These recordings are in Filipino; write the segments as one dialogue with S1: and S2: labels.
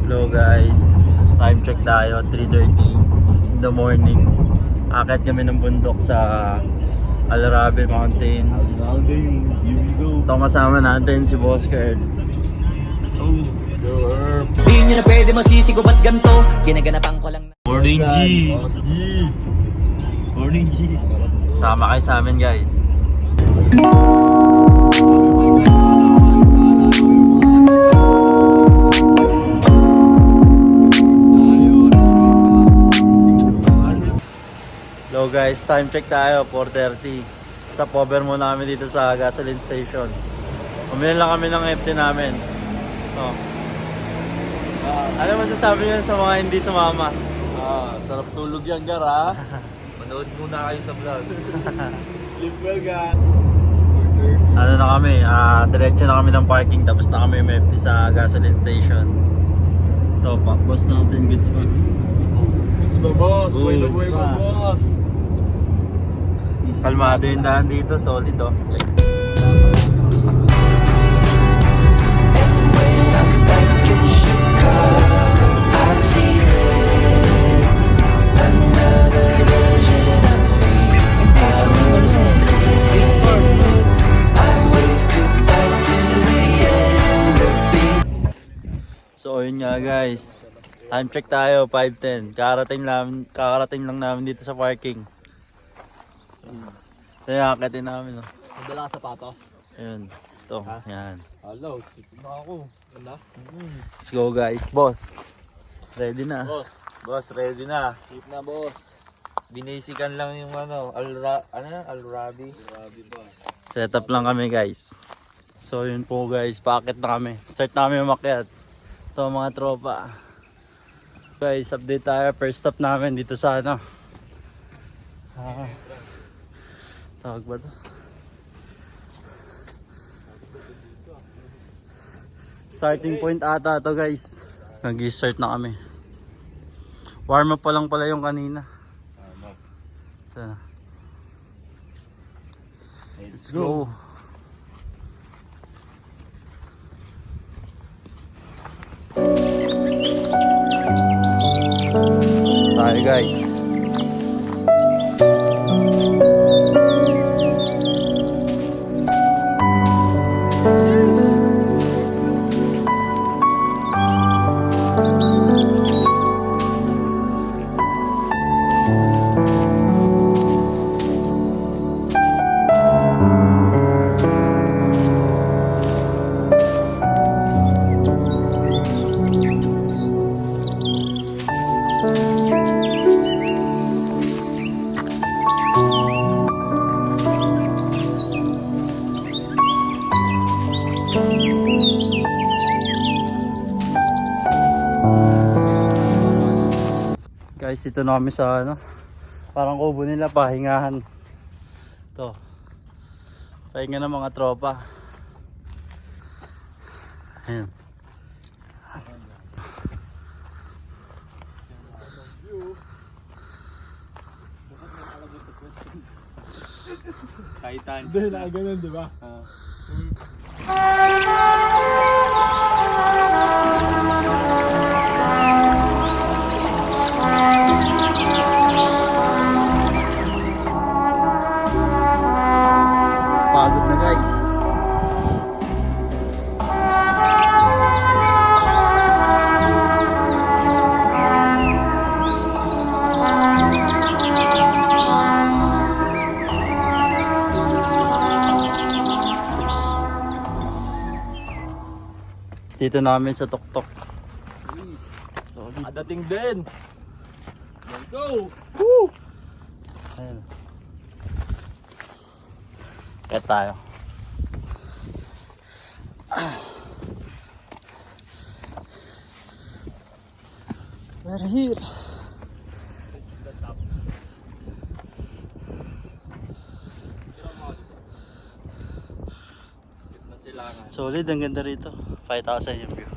S1: Hello guys, time check tayo, 3:30 in the morning. Akit kami ng bundok sa Alarabe Mountain. Ito kasama natin si Boss Kurt.
S2: Di nyo na pwede masisigo ba't ganto? Ginaganapang ko lang na
S3: Morning G! Morning G!
S1: Sama kayo sa amin guys. Hello guys, time check tayo, 4:30. Stop over muna kami dito sa gasoline station. Pumili lang kami ng FT namin. Oh. Ano masasabi nyo sa mga hindi sumama?
S3: Sarap tulog yan, Gar, ha? Manood muna kayo sa vlog. Sleep well, Gar.
S1: Ano na kami, diretso na kami ng parking tapos na kami may FT sa gasoline station. Ito, boss natin, goods pa.
S3: Goods ba, boss? Buhay na buhay pa, boss.
S1: Kalmado yung daan dito, solid oh. Check. So yun nga guys, time check tayo, 5:10. Kakarating lang namin dito sa parking. Ito yung akitin namin. Oh.
S3: Nadala ka sapatos?
S1: Ayun, ito, yan.
S3: Hello, sip na ako. Wala?
S1: Let's go guys, boss. Ready na.
S3: Boss, ready na. Sip na, boss. Binisikan lang yung Alrabi ba?
S1: Setup lang kami guys. So yun po guys, paakit na kami. Start namin umakyat. Ito mga tropa. Guys, update tayo. First stop namin dito sa ano. Tawag ba to? Starting point ata to guys. Nag-start na kami. Warm up pa lang pala yung kanina. Ito na. Let's go. Tayo guys. Guys, dito na kami sa ano, parang kubo nila, pahingahan. Ito, pahinga ng mga tropa. Ayan.
S3: Kaitan.
S4: Hindi, nakaganon, di ba?
S1: Pagod na guys. Dito namin sa tuktok.
S3: Adating din. Let's go.
S1: Woo! Ayan. Kaya tayo. We're here. Solid, ang ganda rito. 5,000 yung view.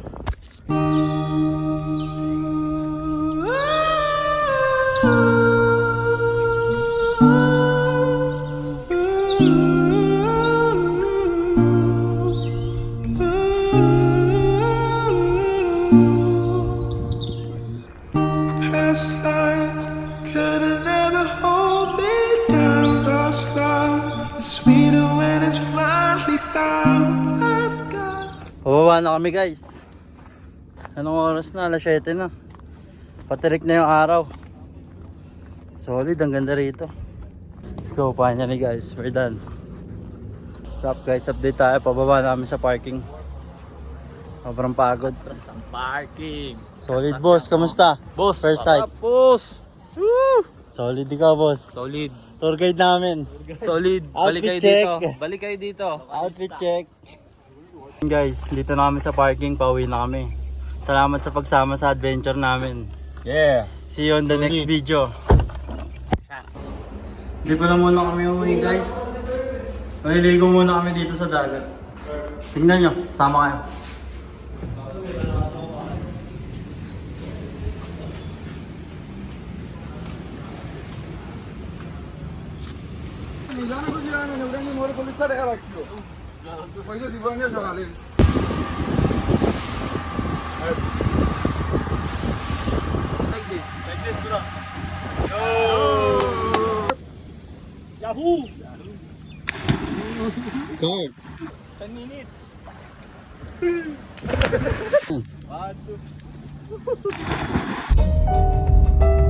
S1: na kami guys. Anong oras na? Alas 7 na. Patirik na yung araw. Solid, ang ganda rito. Let's go, finally guys, we're done. What's up guys, update tayo. Pababa namin sa parking. Sobrang pagod.
S3: Sa parking.
S1: Solid boss, kamusta?
S3: Boss,
S1: First sight.
S3: boss. Woo!
S1: Solid ikaw boss.
S3: Solid.
S1: Tour guide namin.
S3: Solid. Balik kayo
S1: Outfit check.
S3: dito. Balik kayo dito.
S1: Outfit check. Guys, dito na kami sa parking, pauwi na kami. Salamat sa pagsama sa adventure namin.
S3: Yeah.
S1: See you on the next video. Hindi pa lang muna kami uwi guys. Maliligo muna kami dito sa dagat. Tingnan nyo, sama kayo. Card.
S3: 10 minutes.
S1: 1, 2.